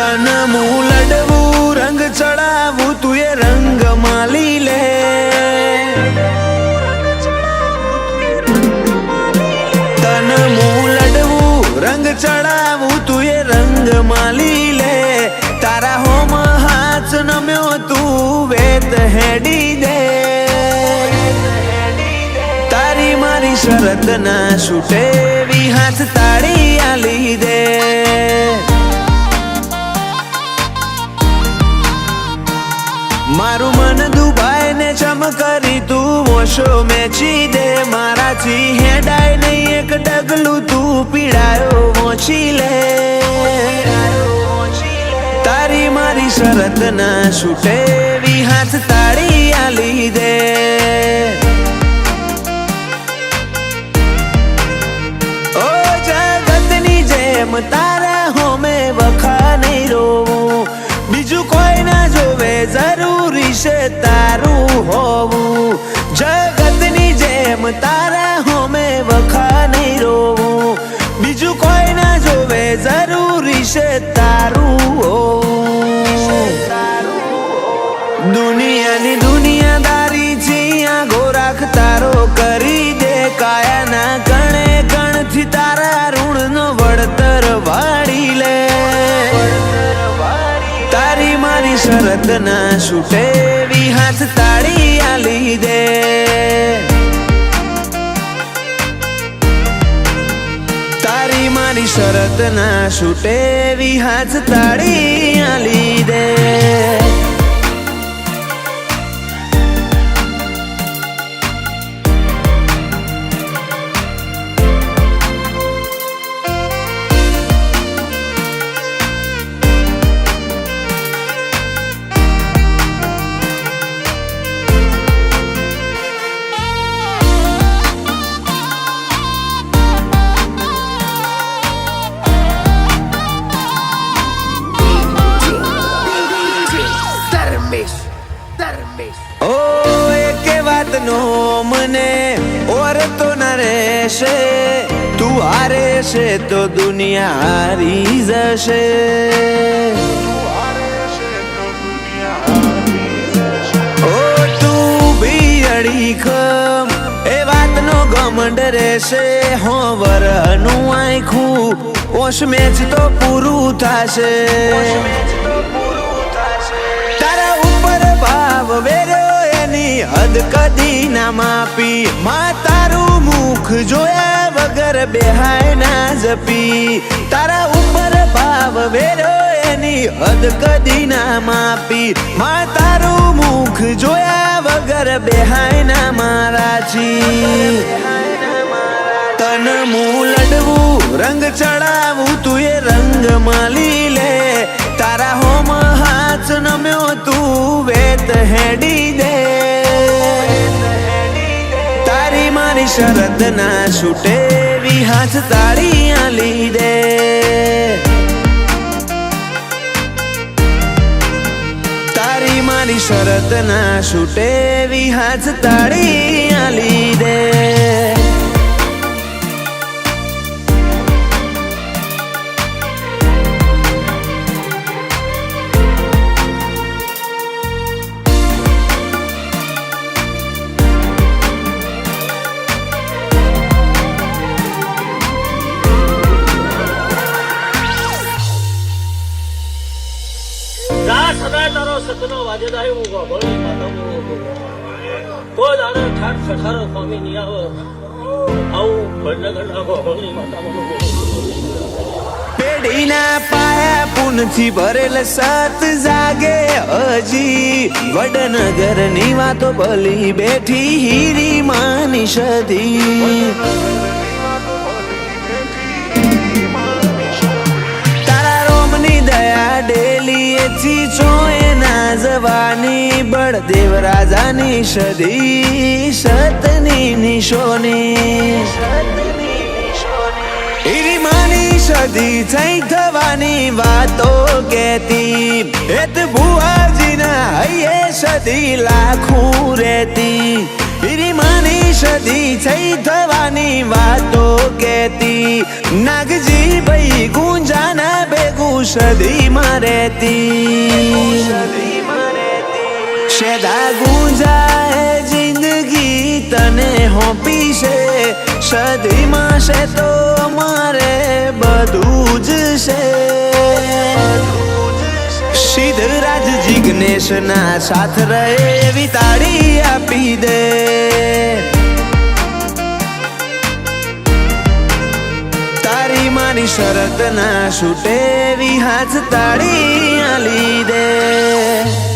તન મું લડવું રંગ ચડાવું તું એ રંગ માલી લે તન મું લડવું રંગ ચડાવું તું એ રંગ માલી લે તારા હોમ હાથ નમ્યો તું વેત હેડી દે તારી મારી શરત ના છૂટે વી હાથ તાળી આલી દે મારું મન દુબાઈ ને ચમકરી તું ઓશો મેચી દે મારાથી હેડાય નહીં એક ડગલું તું પીડાયો મોચી લે તારી મારી શરત ના છૂટે વી હાથ તાળી આલી દે ઓ જગતની જેમ તારા હોમે વખા નહીં રોવું બીજું કોઈ ના જોવે જરૂરી છે તારું હોવું જગતની જેમ તારા હોમે વખા નહીં રોવું બીજું કોઈ ના જોવે જરૂરી છે તારું હોવું દુનિયાની દુનિયાદારી થી આ ગોરાખ તારો કરી દે કાયાના કણે કણથી તારા ઋણનો વળતર વાળી લે તારી મારી શરત ના છૂટે વી હાથ તાળી આલી દે તારી મારી શરત ના છૂટે વી હાથ તાળી આલી દે ઓ એકે વાતનો મને ઓર તો ન રહેશે તું હારે છે તો દુનિયા હારી જશે ઓ તું બી અડીખમ એ વાતનો ઘમંડ રહેશે હો વરનું આખું ઓશ મેચ તો પૂરું થશે તારા ઉપર ભાવ વેર્યો એની હદ કદી ના માપી માં તારું મુખ જોયા વગર બેહાય ના જપી તારા ઉપર ભાવ વેર્યો એની હદ કદી ના માપી માં તારું મુખ જોયા વગર બેહાય ના મારાજી તન મું લડવું રંગ ચડાવું તું એ રંગ માલી લે તારા હોમ હાથ નમ્યો તું વેત હેડી દે તારી મારી શરત ના છૂટે વી હાથ તાળી આલી દે તારી મારી શરત ના છૂટે વી હાથ તાળી આલી દે સતનો વાજેદાય હું ભણી માતા તો દાદા ઠાઠ સખારો સ્વામી ની આવો આવું ભડનગર નાખો ભણી માતા પેઢીના પાયા પૂનથી ભરેલ સત જાગે હજી વડનગર ની વાતો ભલી બેઠી હીરી માની સધી તારા રોમની દયા ડેલી એથી ચોએ ના જવાની બળદેવ રાજાની સદી સતની નિશોની હીરી માની સદી થઈ થવાની વાતો કેતી એત ભુવાજીના હૈયે સદી લાખું રહેતી હીરી માની સદી થઈ થવાની વાતો કેતી નાગજી ભાઈ ગુંજાના ભેગું સદીમાં રહેતી શેદા ગુંજાએ જિંદગી તને હોપી છે સદીમાં છે તો અમારે બધું જ છે સિદ્ધરાજ જિગ્નેશ ના સાથ રહે એવી તાળી આપી દે તારી મારી શરત ના છૂટે એવી હાથ તાળી આલી દે